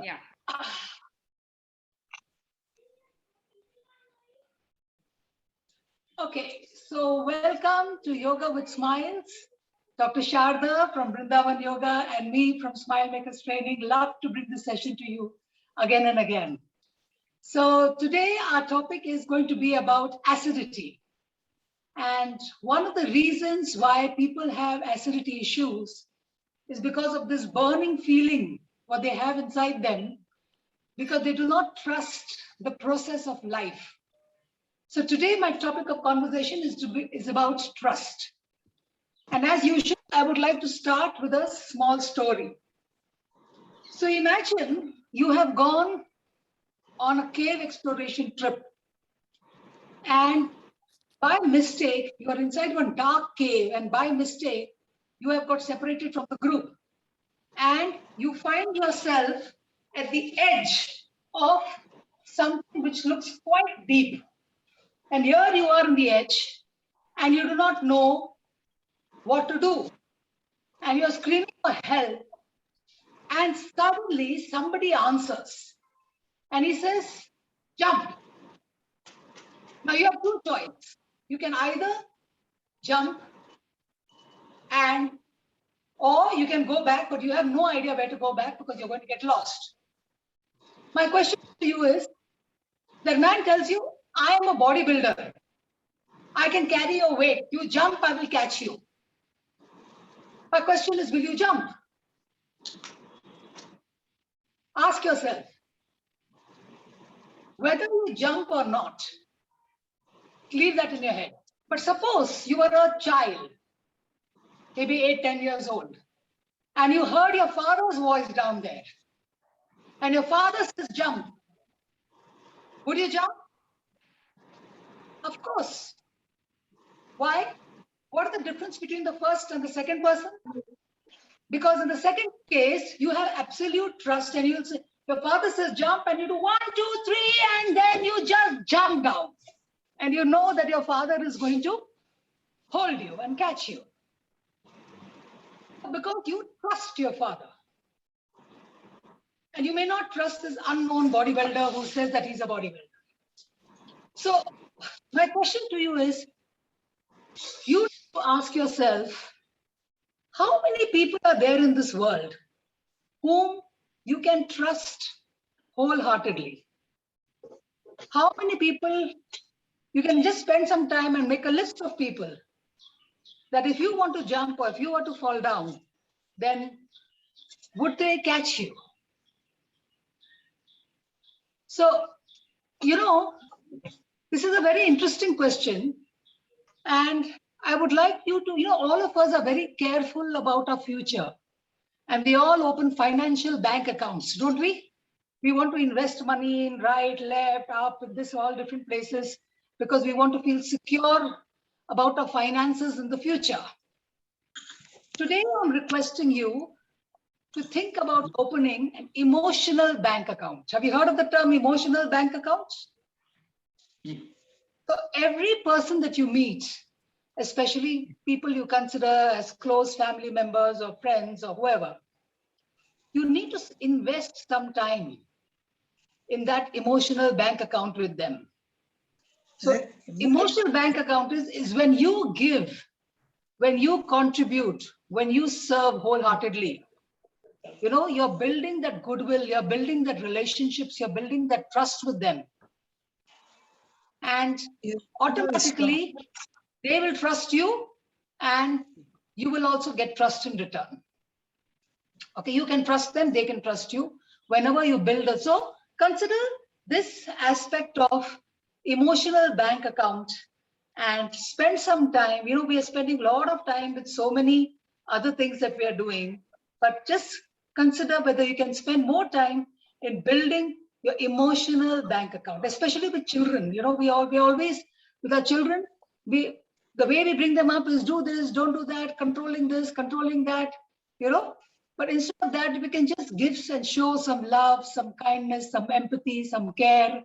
Yeah. Okay, so welcome to Yoga with Smiles. Dr. Sharda from Vrindavan Yoga and me from Smile Makers Training. Love to bring this session to you again and again. So today our topic is going to be about acidity. And one of the reasons why people have acidity issues is because of this burning feeling what they have inside them, because they do not trust the process of life. So today my topic of conversation is about trust. And as usual, I would like to start with a small story. So imagine you have gone on a cave exploration trip, and by mistake, you are inside one dark cave, and by mistake, you have got separated from the group. And you find yourself at the edge of something which looks quite deep. And here you are on the edge, and you do not know what to do. And you're screaming for help. And suddenly somebody answers. And he says, jump. Now you have two choices. You can either jump or you can go back, but you have no idea where to go back because you're going to get lost. My question to you is, the man tells you, I am a bodybuilder. I can carry your weight. You jump, I will catch you. My question is, will you jump? Ask yourself, whether you jump or not, leave that in your head. But suppose you were a child, maybe 8, 10 years old, and you heard your father's voice down there, and your father says, jump. Would you jump? Of course. Why? What is the difference between the first and the second person? Because in the second case, you have absolute trust, and you'll say, your father says jump, and you do 1, 2, 3, and then you just jump down. And you know that your father is going to hold you and catch you. Because you trust your father. And you may not trust this unknown bodybuilder who says that he's a bodybuilder. So my question to you is, you ask yourself, how many people are there in this world whom you can trust wholeheartedly? How many people you can just spend some time and make a list of people that if you want to jump or if you want to fall down, then would they catch you? So, this is a very interesting question. And I would like you to, all of us are very careful about our future. And we all open financial bank accounts, don't we? We want to invest money in right, left, up, this, all different places, because we want to feel secure about our finances in the future. Today, I'm requesting you to think about opening an emotional bank account. Have you heard of the term emotional bank accounts? So every person that you meet, especially people you consider as close family members or friends or whoever, you need to invest some time in that emotional bank account with them. So emotional bank account is when you give, when you contribute, when you serve wholeheartedly. You're building that goodwill, you're building that relationships, you're building that trust with them. And automatically, they will trust you and you will also get trust in return. Okay, you can trust them, they can trust you whenever you build it. So consider this aspect of emotional bank account and spend some time. We are spending a lot of time with so many other things that we are doing, but just consider whether you can spend more time in building your emotional bank account, especially with children. We always, with our children, the way we bring them up is do this, don't do that, controlling this, controlling that, But instead of that, we can just give and show some love, some kindness, some empathy, some care.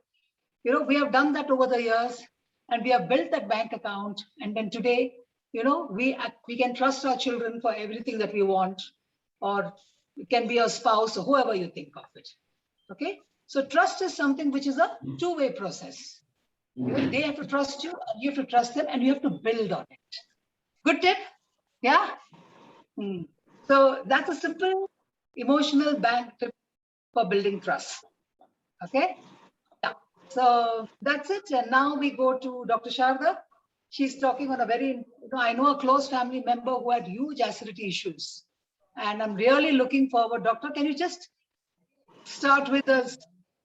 We have done that over the years, and we have built that bank account. And then today, we can trust our children for everything that we want, or it can be a spouse or whoever you think of it. Okay. So trust is something which is a two-way process. They have to trust you, and you have to trust them, and you have to build on it. Good tip? Yeah. So that's a simple emotional bank tip for building trust. Okay. Yeah. So that's it. And now we go to Dr. Sharda. She's talking on a very, I know a close family member who had huge acidity issues. And I'm really looking forward. Doctor, can you just start with us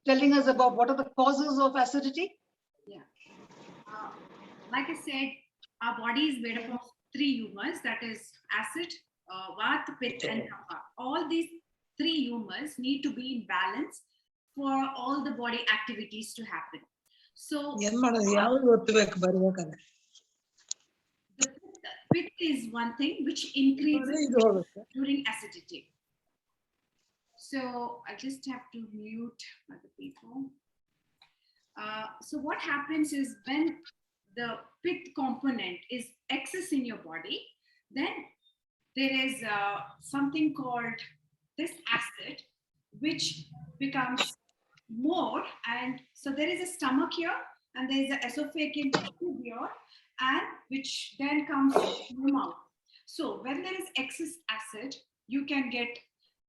telling us about what are the causes of acidity? Yeah. Like I said, our body is made up of three humors, that is acid, vata, pitta, and kapha. All these three humors need to be in balance for all the body activities to happen. So the pitta is one thing which increases during acidity. So I just have to mute other people. So what happens is when the pitta component is excess in your body, then there is something called this acid, which becomes more. And so there is a stomach here, and there is an esophageal tube here, and which then comes to your mouth. So when there is excess acid, you can get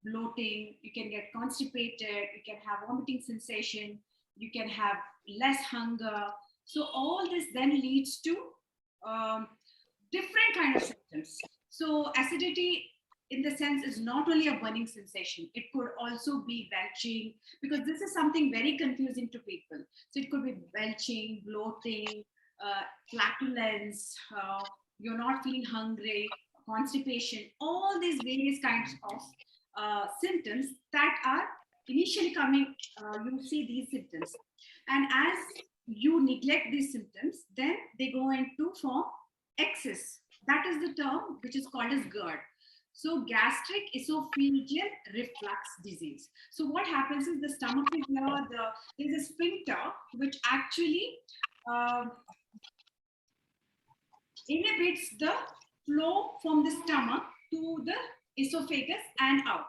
bloating, you can get constipated, you can have vomiting sensation, you can have less hunger. So all this then leads to um, different kind of symptoms. So acidity in the sense is not only a burning sensation, it could also be belching, because this is something very confusing to people. So it could be belching, bloating, flatulence, you're not feeling hungry, constipation, all these various kinds of symptoms that are initially coming, you see these symptoms. And as you neglect these symptoms, then they go into form excess. That is the term which is called as GERD. So gastric esophageal reflux disease. So what happens is the stomach is here, there's a sphincter which actually inhibits the flow from the stomach to the esophagus and out.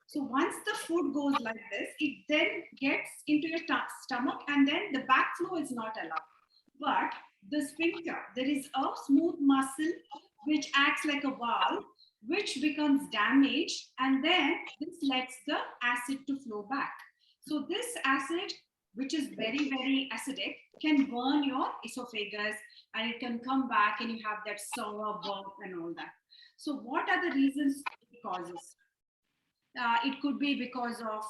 So once the food goes like this, it then gets into your stomach, and then the backflow is not allowed. But the sphincter, there is a smooth muscle which acts like a valve, which becomes damaged, and then this lets the acid to flow back. So this acid, which is very, very acidic, can burn your esophagus, and it can come back and you have that sour burp and all that. So what are the reasons it causes? It could be because of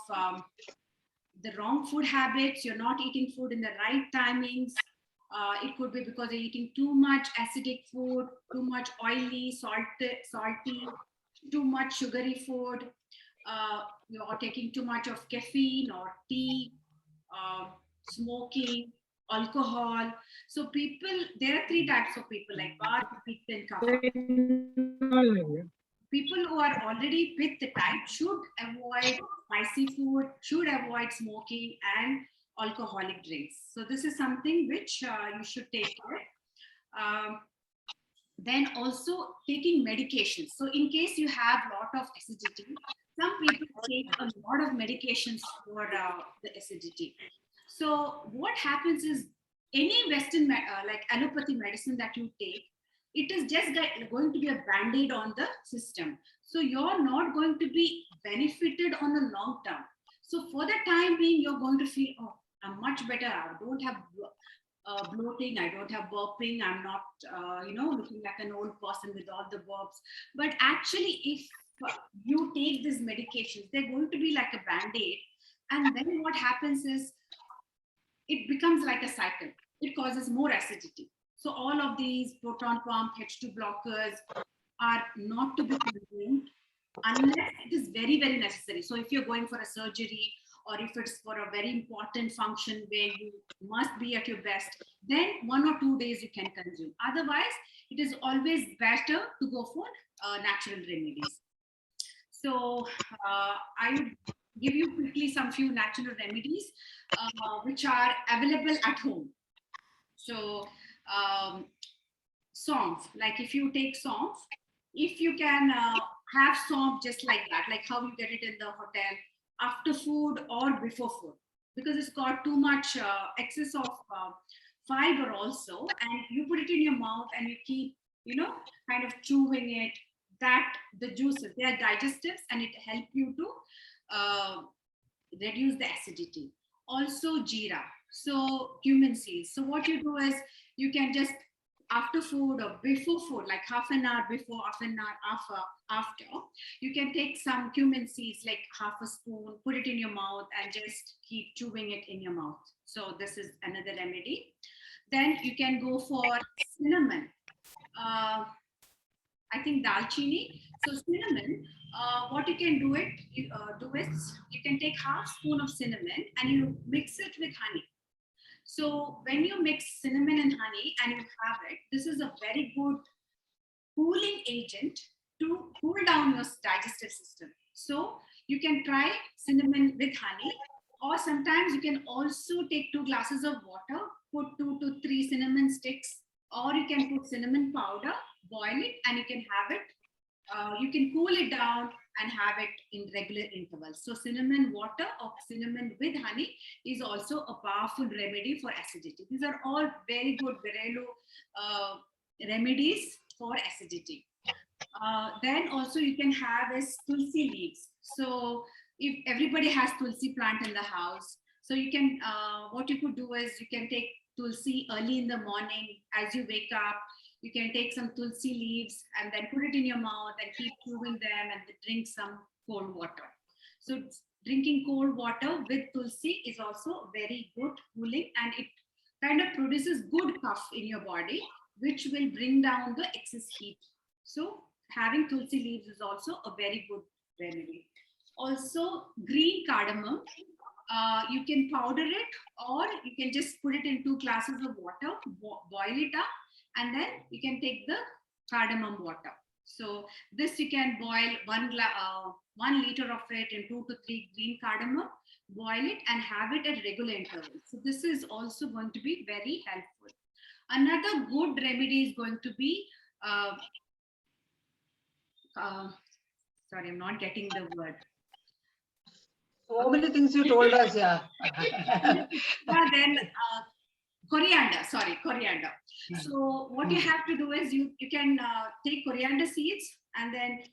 the wrong food habits, you're not eating food in the right timings. It could be because you're eating too much acidic food, too much oily, salty, too much sugary food. You're taking too much of caffeine or tea, smoking, alcohol. So people, there are three types of people like Vata, Pitta, and Kapha. People who are already pitta type should avoid spicy food, should avoid smoking and alcoholic drinks. So this is something which you should take care. Then also taking medications. So in case you have a lot of acidity, some people take a lot of medications for the acidity. So what happens is any Western like allopathy medicine that you take, it is just going to be a band-aid on the system. So you're not going to be benefited on the long term. So for the time being, you're going to feel, oh, I'm much better. I don't have bloating, I don't have burping, I'm not, looking like an old person with all the burps. But actually, if you take these medications, they're going to be like a band-aid. And then what happens is, it becomes like a cycle. It causes more acidity. So all of these proton pump, H2 blockers are not to be consumed unless it is very, very necessary. So if you're going for a surgery, or if it's for a very important function where you must be at your best, then 1 or 2 days you can consume. Otherwise, it is always better to go for natural remedies. So I would give you quickly some few natural remedies which are available at home. So Sonf, like if you take Sonf, if you can have Sonf just like that, like how you get it in the hotel, after food or before food, because it's got too much excess of fiber also, and you put it in your mouth and you keep, kind of chewing it, that the juices, they are digestives and it help you to uh, reduce the acidity. Also jeera, so cumin seeds. So what you do is you can just after food or before food, like half an hour before, half an hour after, you can take some cumin seeds, like half a spoon, put it in your mouth and just keep chewing it in your mouth. So this is another remedy. Then you can go for cinnamon. I think dalchini. So cinnamon, what you can do is you can take half spoon of cinnamon and you mix it with honey. So when you mix cinnamon and honey and you have it, this is a very good cooling agent to cool down your digestive system. So you can try cinnamon with honey, or sometimes you can also take 2 glasses of water, put 2 to 3 cinnamon sticks, or you can put cinnamon powder, boil it, and you can have it. You can cool it down and have it in regular intervals. So cinnamon water or cinnamon with honey is also a powerful remedy for acidity. These are all very good Gharelu remedies for acidity. Then also you can have is tulsi leaves. So if everybody has tulsi plant in the house, so you can, what you could do is you can take tulsi early in the morning as you wake up. You can take some tulsi leaves and then put it in your mouth and keep chewing them and drink some cold water. So drinking cold water with tulsi is also very good cooling, and it kind of produces good cough in your body, which will bring down the excess heat. So having tulsi leaves is also a very good remedy. Also, green cardamom, you can powder it, or you can just put it in 2 glasses of water, boil it up, and then you can take the cardamom water. So this you can boil 1 liter of it in 2 to 3 green cardamom, boil it and have it at regular intervals. So this is also going to be very helpful. Another good remedy is going to be, sorry, I'm not getting the word. So many things you told us, yeah. Then coriander. So what you have to do is you can take coriander seeds, and then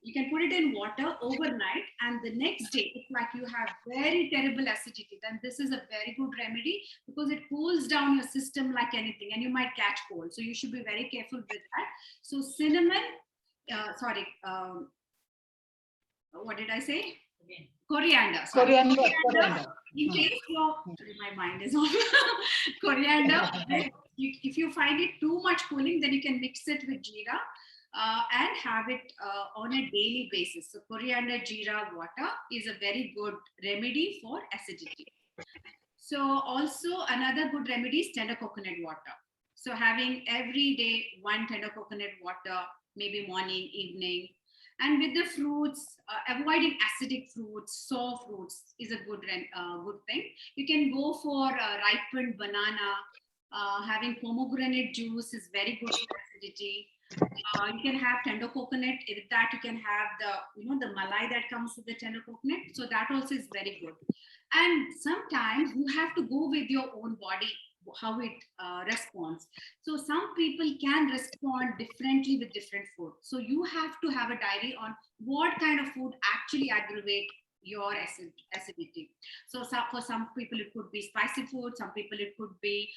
you can put it in water overnight, and the next day, if like you have very terrible acidity, then this is a very good remedy, because it cools down your system like anything, and you might catch cold. So you should be very careful with that. So cinnamon, what did I say? Coriander. Coriander. In case my mind is on coriander. If you find it too much cooling, then you can mix it with jeera and have it on a daily basis. So coriander jeera water is a very good remedy for acidity. So also another good remedy is tender coconut water. So having every day 1 tender coconut water, maybe morning, evening. And with the fruits, avoiding acidic fruits, sour fruits is a good thing. You can go for ripened banana. Having pomegranate juice is very good for acidity. You can have tender coconut. With that, you can have the malai that comes with the tender coconut. So that also is very good. And sometimes you have to go with your own body, how it responds. So some people can respond differently with different food. So you have to have a diary on what kind of food actually aggravate your acidity. So for some people it could be spicy food, some people it could be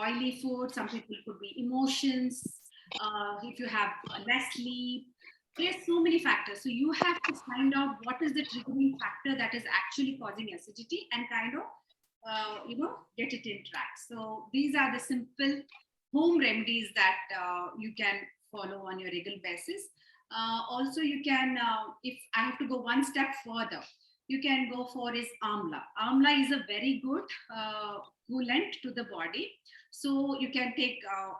oily food, some people it could be emotions, if you have less sleep. There's so many factors. So you have to find out what is the triggering factor that is actually causing acidity, and kind of get it in track. So these are the simple home remedies that you can follow on your regular basis. Also, you can, if I have to go one step further, you can go for is amla. Amla is a very good coolant to the body. So you can take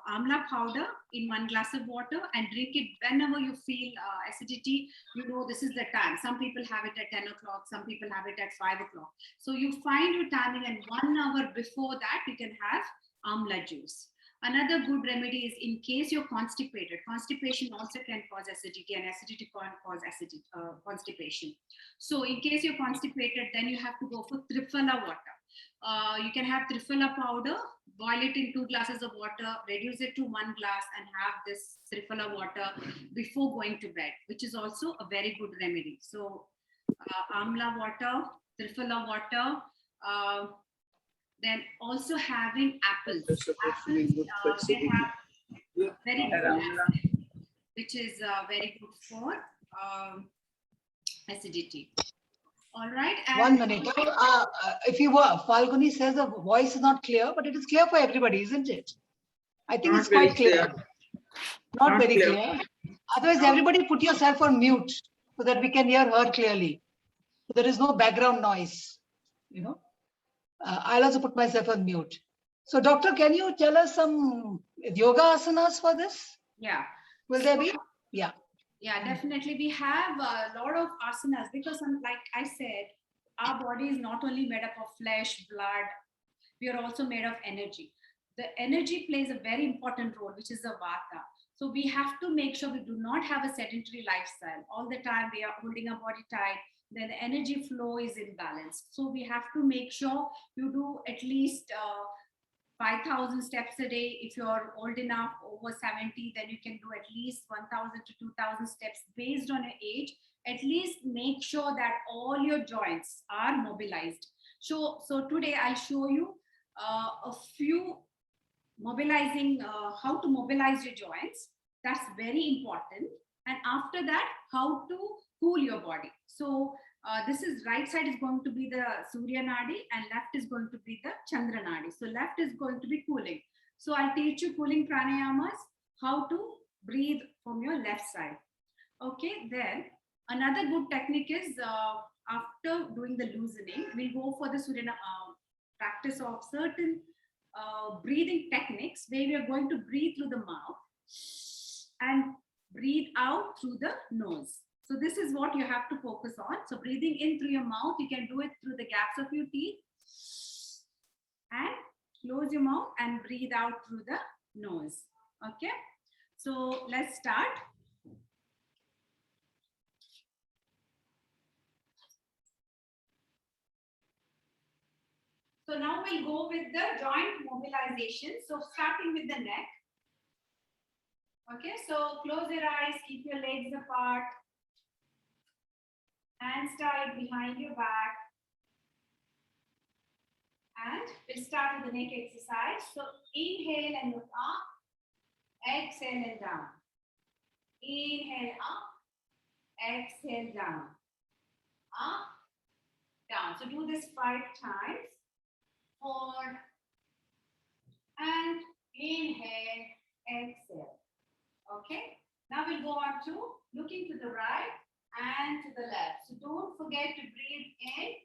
amla powder in 1 glass of water and drink it whenever you feel acidity. This is the time. Some people have it at 10 o'clock, some people have it at 5 o'clock. So you find your timing, and 1 hour before that, you can have amla juice. Another good remedy is in case you're constipated. Constipation also can cause acidity, and acidity can cause constipation. So in case you're constipated, then you have to go for Triphala water. You can have Triphala powder, boil it in 2 glasses of water, reduce it to 1 glass, and have this Triphala water before going to bed, which is also a very good remedy. So Amla water, Triphala water, then also having apples. Apples, they have very good acid, which is very good for acidity. All right. And 1 minute. If you were, Falguni says the voice is not clear, but it is clear for everybody, isn't it? I think Not it's quite very clear. Not Not very clear. clear. Otherwise, everybody put yourself on mute so that we can hear her clearly. So there is no background noise, you know. I'll also put myself on mute. So, doctor, can you tell us some yoga asanas for this? yeah, Will there be? Yeah. yeah, definitely. We have a lot of asanas because, like I said, our body is not only made up of flesh, blood, we are also made of energy. The energy plays a very important role, which is the vata. So we have to make sure we do not have a sedentary lifestyle. All the time we are holding our body tight, then the energy flow is imbalanced. So we have to make sure you do at least 5,000 steps a day. If you're old enough, over 70, then you can do at least 1,000 to 2,000 steps based on your age. At least make sure that all your joints are mobilized. So today I'll show you a few mobilizing, how to mobilize your joints. That's very important. And after that, how to cool your body. So this is right side is going to be the Surya Nadi and left is going to be the Chandra Nadi. So left is going to be cooling. So I'll teach you cooling pranayamas, how to breathe from your left side. Okay, then another good technique is after doing the loosening, we'll go for the Surya practice of certain breathing techniques where we are going to breathe through the mouth and breathe out through the nose. So this is what you have to focus on. So breathing in through your mouth, you can do it through the gaps of your teeth and close your mouth and breathe out through the nose. Okay, so let's start. So now we'll go with the joint mobilization. So starting with the neck. Okay, so close your eyes, keep your legs apart. Hands tied behind your back. And we'll start with the neck exercise. So inhale and look up. Exhale and down. Inhale up. Exhale down. Up, down. So do this 5 times. 4. And inhale, exhale. Okay. Now we'll go on to looking to the right and to the left. So don't forget to breathe in.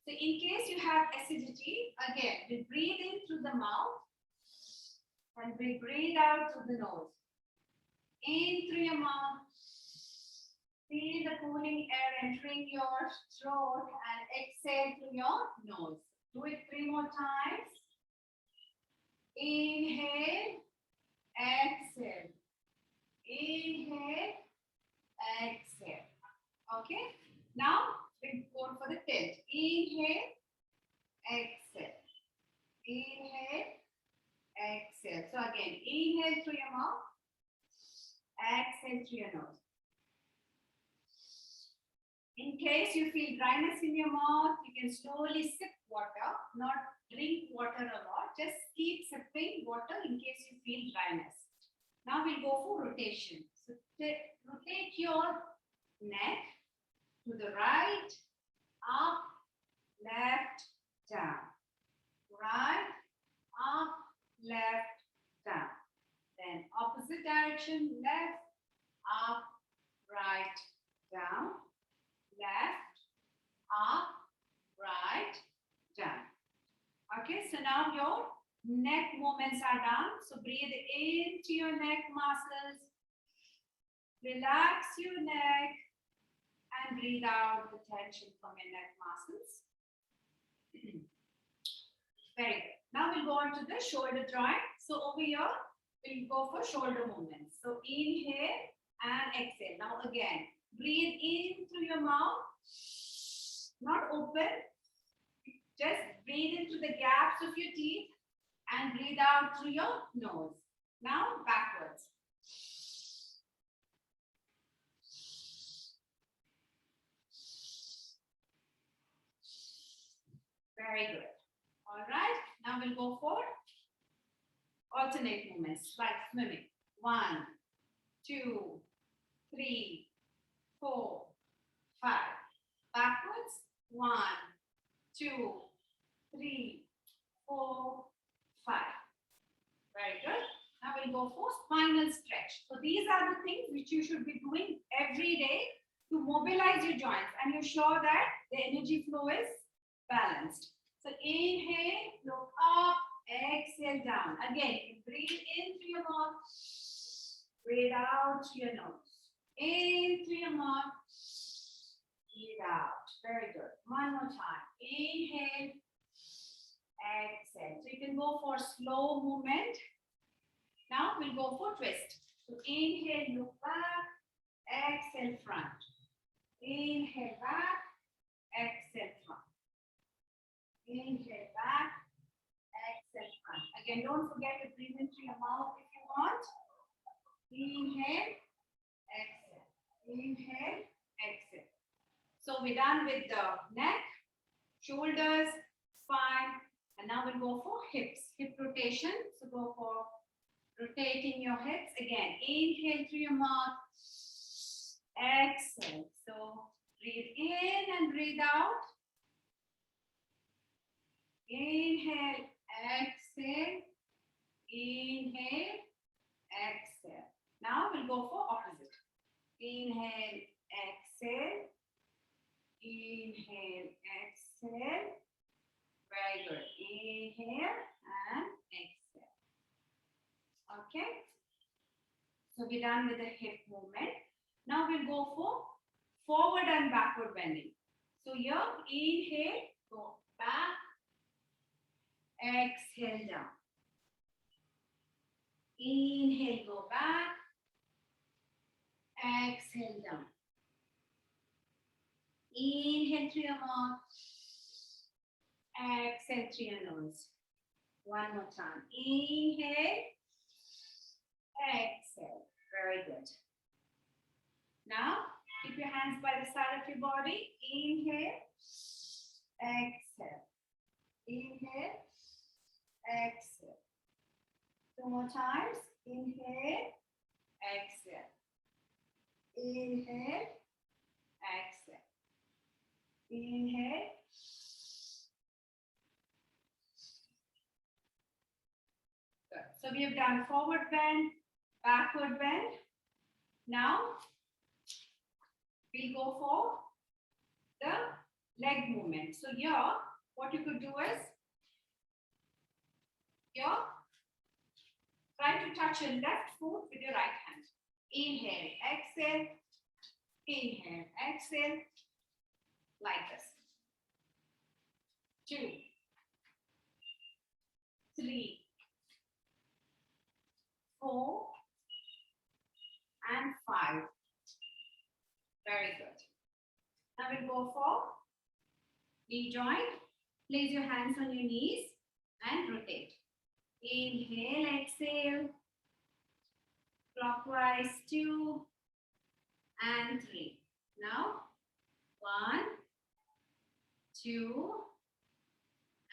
So in case you have acidity, again, we breathe in through the mouth and we breathe out through the nose. In through your mouth. Feel the cooling air entering your throat and exhale through your nose. Do it 3 more times. Inhale, exhale. Inhale, exhale. Okay. Now we'll go for the tilt. Inhale, exhale. Inhale, exhale. So again, inhale through your mouth, exhale through your nose. In case you feel dryness in your mouth, you can slowly sip water, not drink water a lot. Just keep sipping water in case you feel dryness. Now we'll go for rotation. So rotate your neck to the right, up, left, down. Right, up, left, down. Then opposite direction, left, up, right, down. Left, up, right, down. Okay, so now your neck movements are done. So breathe into your neck muscles. Relax your neck and breathe out the tension from your neck muscles. Very good. Now we'll go on to the shoulder joint. So over here, we'll go for shoulder movements. So inhale and exhale. Now again, breathe in through your mouth, not open. Just breathe into the gaps of your teeth and breathe out through your nose. Now backwards. Very good. All right. Now we'll go for alternate movements like swimming. 1, 2, 3, 4, 5. Backwards. 1, 2, 3, 4, 5. Very good. Now we'll go for spinal stretch. So these are the things which you should be doing every day to mobilize your joints and you're sure that the energy flow is balanced. So inhale, look up, exhale down. Again, you breathe in through your mouth, breathe out through your nose. In through your mouth, breathe out. Very good. One more time. Inhale, exhale. So you can go for slow movement. Now we'll go for twist. So inhale, look back, exhale front. Inhale back, exhale front. Inhale back, exhale front. Again, don't forget to breathe into your mouth if you want. Inhale, exhale. Inhale, exhale. So we're done with the neck, shoulders, spine, and now we'll go for hips, hip rotation. So go for rotating your hips. Again, inhale through your mouth, exhale. So breathe in and breathe out. Inhale, exhale, inhale, exhale. Now we'll go for opposite. Inhale, exhale, inhale, exhale. Very good. Inhale and exhale. Okay. So we're done with the hip movement. Now we'll go for forward and backward bending. So here, inhale, go back. Exhale down. Inhale, go back. Exhale down. Inhale through your mouth. Exhale through your nose. One more time. Inhale. Exhale. Very good. Now, keep your hands by the side of your body. Inhale. Exhale. Inhale. Exhale. 2 more times. Inhale. Exhale. Inhale. Exhale. Inhale. Good. So we have done forward bend, backward bend. Now we'll go for the leg movement. So here, what you could do is, here, try to touch your left foot with your right hand. Inhale, exhale, inhale, exhale, like this. 2, 3, 4, and 5. Very good. Now we'll go for knee joint. Place your hands on your knees and rotate. Inhale, exhale. Clockwise 2 and 3. Now 1, 2,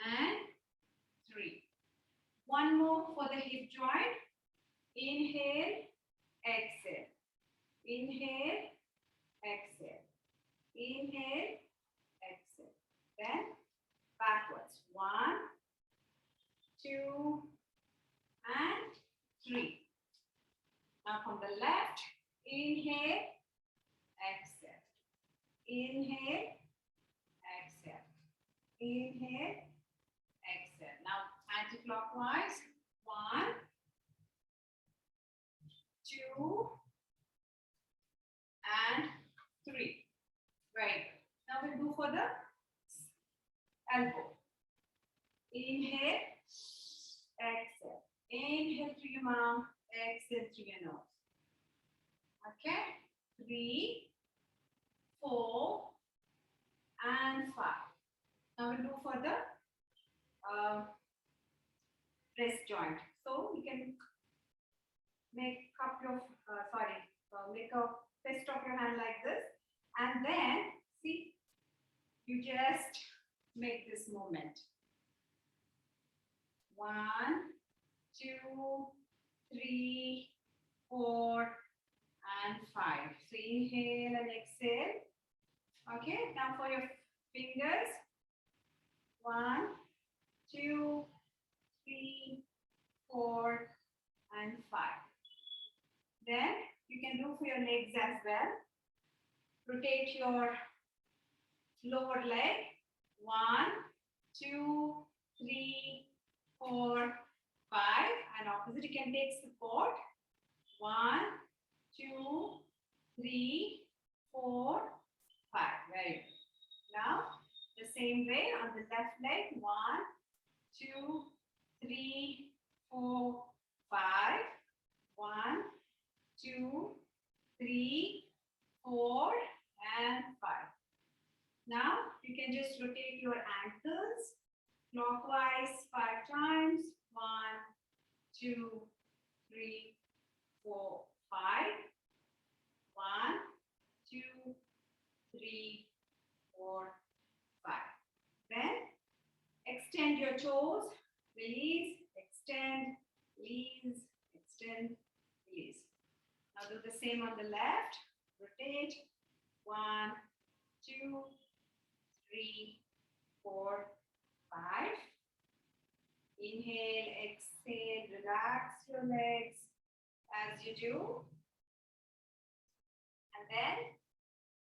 and 3. One more for the hip joint. Inhale, exhale. Inhale, exhale. Inhale, exhale. Then backwards. 1, 2, and 3. Now from the left, inhale, exhale. Inhale, exhale. Inhale, exhale. Now anti-clockwise. 1, 2, and 3. Very good. Now we'll do for the elbow. Inhale, exhale. Inhale through your mouth, exhale through your nose. Okay, 3, 4, and 5. Now we'll do for the wrist joint. So you can make cup your make a fist of your hand like this, and then see, you just make this movement. 1, 2, 3, 4, and 5. So inhale and exhale. Okay, now for your fingers. 1, 2, 3, 4, and 5. Then you can do for your legs as well. Rotate your lower leg. 1, 2, 3, 4, 5. And opposite, you can take support. 1, 2, 3, 4, 5. Very good. Now, the same way on the left leg. 1, 2, 3, 4, 5. 1, 2, 3, 4, and 5. Now, you can just rotate your ankles clockwise 5 times. 1, 2, 3, 4, 5. 1, 2, 3, 4, 5. Then extend your toes, release, extend, release, extend, release. Now do the same on the left. Rotate. 1, 2, 3, 4, 5. Inhale, exhale, relax your legs as you do. And then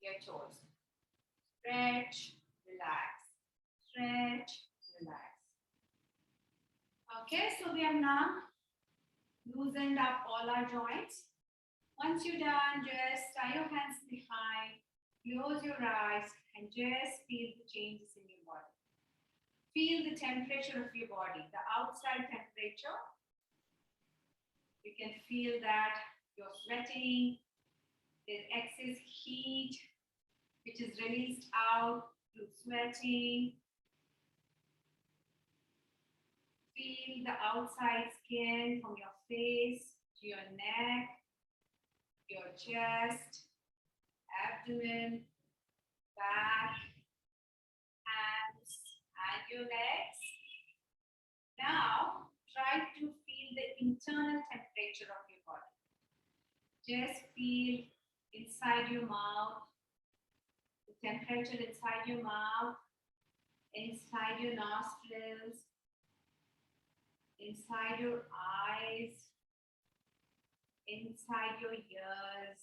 your toes. Stretch, relax. Stretch, relax. Okay, so we have now loosened up all our joints. Once you're done, just tie your hands behind, close your eyes, and just feel the changes in your body. Feel the temperature of your body, the outside temperature. You can feel that you're sweating, there's excess heat, which is released out through sweating. Feel the outside skin from your face to your neck, your chest, abdomen, back, hands, and your legs. Now, try to feel the internal temperature of your body. Just feel inside your mouth, the temperature inside your mouth, inside your nostrils, inside your eyes, inside your ears.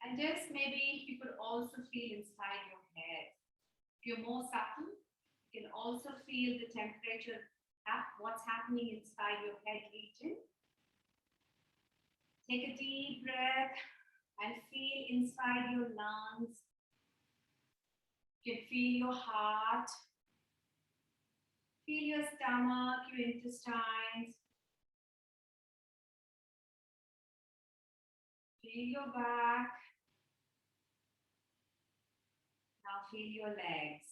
And just maybe you could also feel inside your head. If you're more subtle, you can also feel the temperature, what's happening inside your head region. Take a deep breath and feel inside your lungs. You can feel your heart. Feel your stomach, your intestines. Feel your back. Now feel your legs.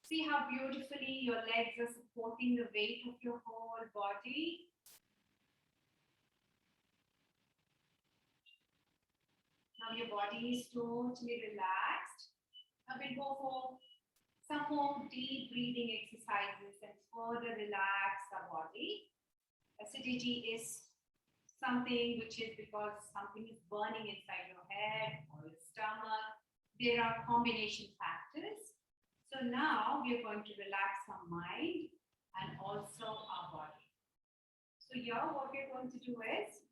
See how beautifully your legs are supporting the weight of your whole body. Now your body is totally relaxed. Now we'll go for some more deep breathing exercises and further relax the body. Acidity is something which is because something is burning inside your head or your stomach. There are combination factors. So now we are going to relax our mind and also our body. So here what we're going to do is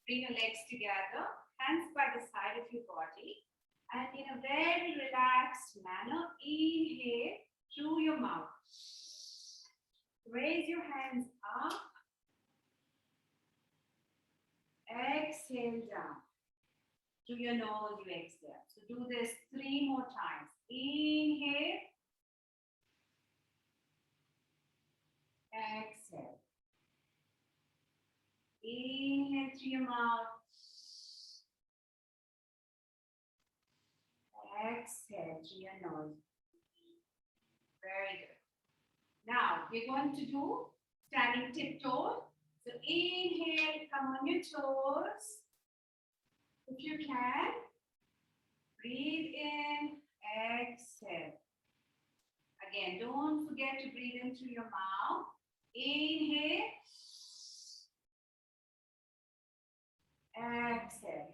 bring your legs together, hands by the side of your body, and in a very relaxed manner, inhale through your mouth. Raise your hands up. Exhale down. Through your nose, you exhale. So do this 3 more times. Inhale. Exhale. through your mouth. Exhale through your nose. Very good. Now we're going to do standing tiptoe. So inhale, come on your toes. If you can, breathe in, exhale. Again, don't forget to breathe in through your mouth. Inhale. Exhale.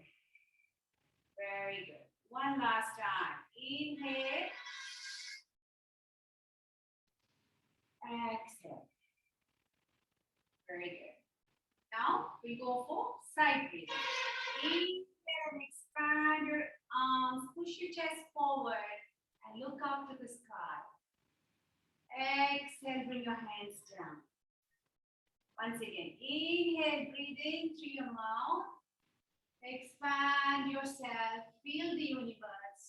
Very good. One last time. Inhale. Exhale. Very good. Now we go for side breathing. Inhale and expand your arms. Push your chest forward and look up to the sky. Exhale, bring your hands down. Once again, inhale, breathe in through your mouth. Expand yourself, feel the universe.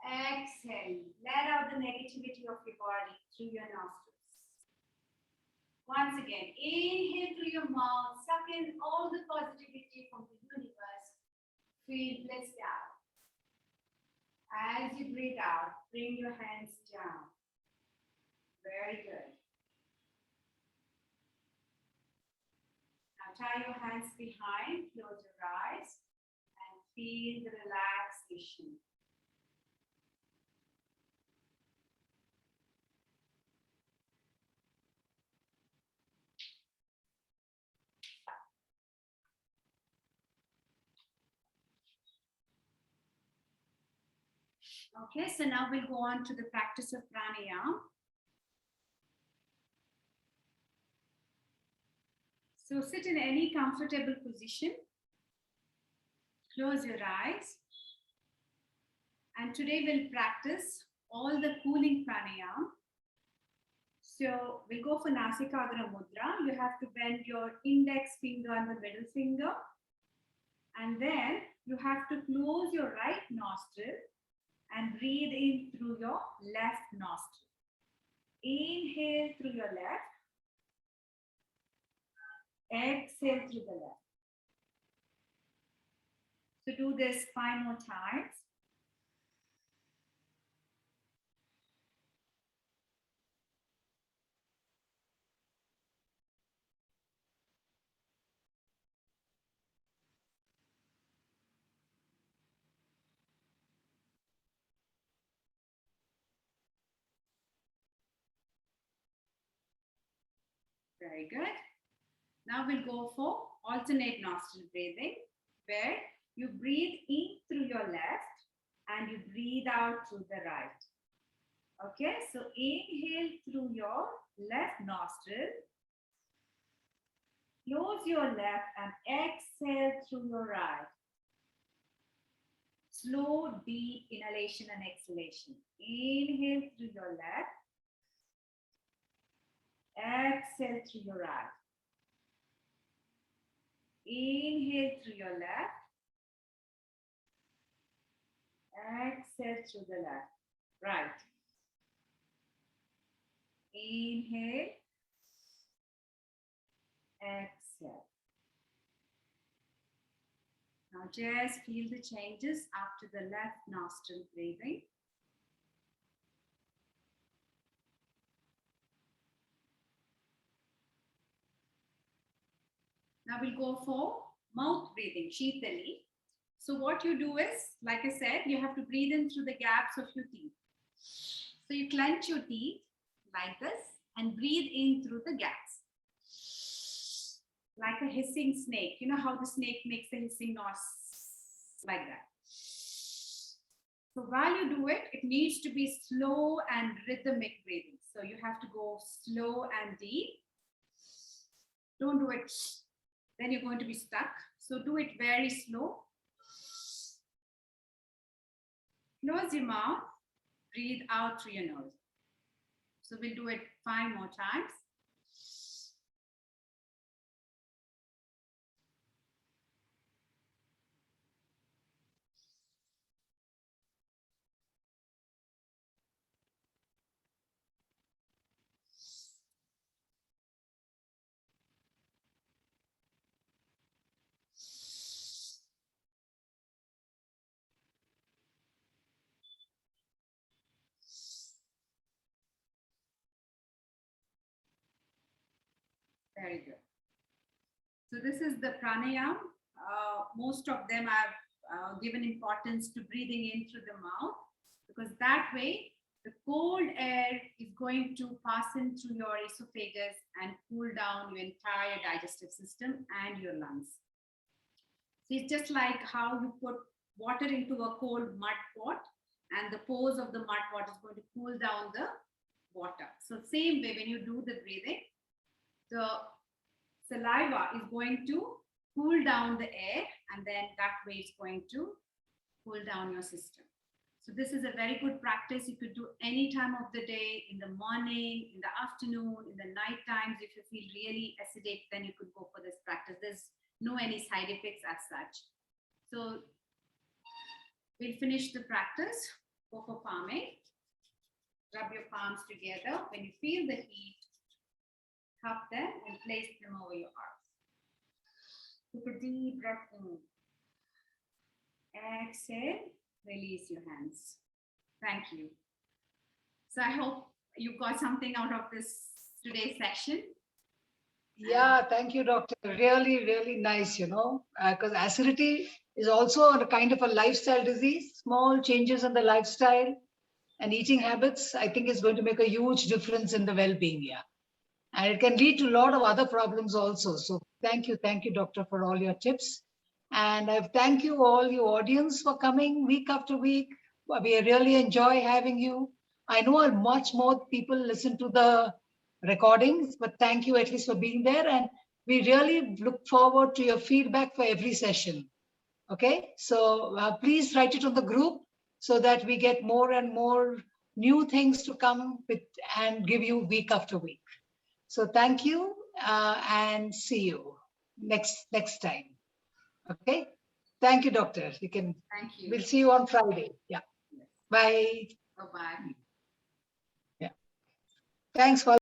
Exhale, let out the negativity of your body through your nostrils. Once again, inhale through your mouth, suck in all the positivity from the universe. Feel blissed out. As you breathe out, bring your hands down. Very good. Now tie your hands behind, close your eyes, and feel the relaxation. Okay, so now we'll go on to the practice of pranayama. So sit in any comfortable position. Close your eyes. And today we'll practice all the cooling pranayama. So we'll go for Nasikagra Mudra. You have to bend your index finger and the middle finger. And then you have to close your right nostril and breathe in through your left nostril. Inhale through your left. Exhale through the left. So do this 5 more times. Very good. Now we'll go for alternate nostril breathing, where you breathe in through your left and you breathe out through the right. Okay, so inhale through your left nostril, close your left and exhale through your right. Slow, deep inhalation and exhalation. Inhale through your left, exhale through your right. Inhale through your left, exhale through the left, right. Inhale, exhale. Now just feel the changes after the left nostril breathing. Now we'll go for mouth breathing, Shitali. So what you do is, like I said, you have to breathe in through the gaps of your teeth. So you clench your teeth like this and breathe in through the gaps. Like a hissing snake. You know how the snake makes the hissing noise? Like that. So while you do it, it needs to be slow and rhythmic breathing. So you have to go slow and deep. Don't do it, then you're going to be stuck. So do it very slow. Close your mouth, breathe out through your nose. So we'll do it 5 more times. Very good. So this is the pranayam. Most of them have given importance to breathing in through the mouth, because that way the cold air is going to pass in through your esophagus and cool down your entire digestive system and your lungs. So it's just like how you put water into a cold mud pot, and the pores of the mud pot is going to cool down the water. So same way, when you do the breathing, the saliva is going to cool down the air, and then that way it's going to cool down your system. So this is a very good practice. You could do any time of the day, in the morning, in the afternoon, in the night times. If you feel really acidic, then you could go for this practice. There's no any side effects as such. So we'll finish the practice. Go for palming. Rub your palms together. When you feel the heat, cup them and place them over your arms. Take a deep breath in. Exhale, release your hands. Thank you. So I hope you got something out of this today's session. Yeah, thank you, doctor. Really, really nice, because acidity is also a kind of a lifestyle disease. Small changes in the lifestyle and eating habits, I think, is going to make a huge difference in the well-being. Yeah. And it can lead to a lot of other problems also. So thank you, doctor, for all your tips. And I thank you all, your audience, for coming week after week. We really enjoy having you. I know much more people listen to the recordings, but thank you at least for being there. And we really look forward to your feedback for every session. Okay, so please write it on the group so that we get more and more new things to come with and give you week after week. So thank you and see you next time. Okay. Thank you, doctor. Thank you. We'll see you on Friday. Yeah. Bye. Bye-bye. Yeah. Thanks for